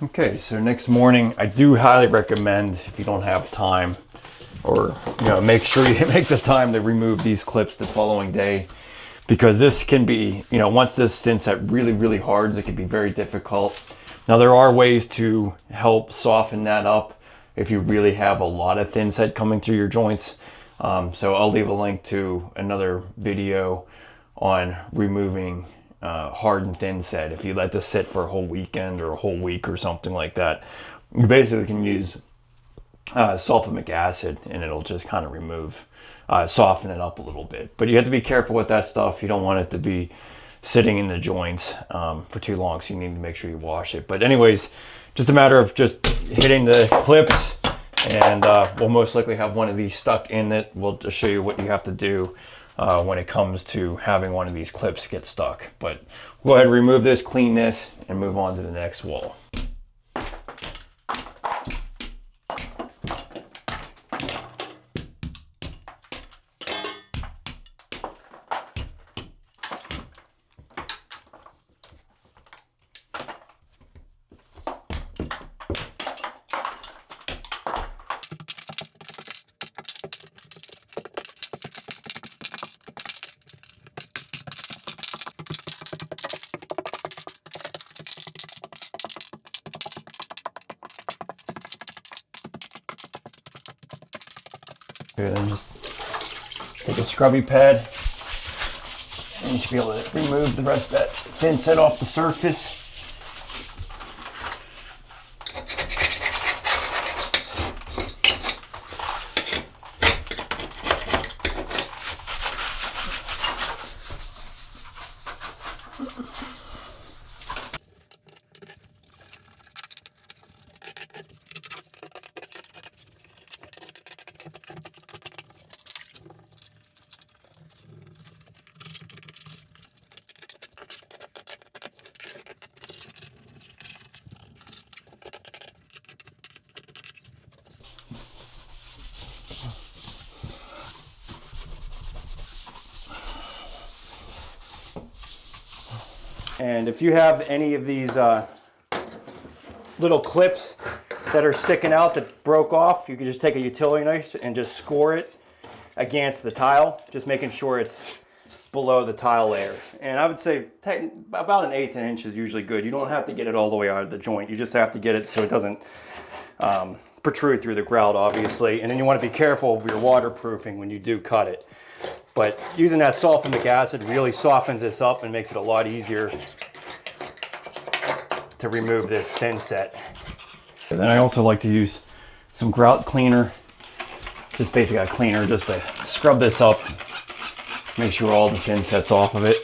Okay, so next morning, I do highly recommend, if you don't have time, or make sure you make the time to remove these clips the following day, because this can be, once this Thinset really hard, it can be very difficult. Now there are ways to help soften that up if you really have a lot of Thinset coming through your joints. So I'll leave a link to another video on removing hardened Thinset. If you let this sit for a whole weekend or a whole week or something like that, you basically can use sulfuric acid and it'll just kind of remove, soften it up a little bit. But you have to be careful with that stuff. You don't want it to be sitting in the joints for too long, so you need to make sure you wash it. But anyways, just a matter of just hitting the clips, and we'll most likely have one of these stuck in it. We'll just show you what you have to do when it comes to having one of these clips get stuck. But we'll go ahead and remove this, clean this, and move on to the next wall. Okay, then just take a scrubby pad and you should be able to remove the rest of that Thinset off the surface. And if you have any of these little clips that are sticking out that broke off, you can just take a utility knife and just score it against the tile, just making sure it's below the tile layer. And I would say about 1/8 inch is usually good. You don't have to get it all the way out of the joint. You just have to get it so it doesn't protrude through the grout, obviously. And then you want to be careful of your waterproofing when you do cut it. But using that sulfuric acid really softens this up and makes it a lot easier to remove this Thinset. And then I also like to use some grout cleaner, just basically a cleaner, just to scrub this up, make sure all the Thinset's off of it.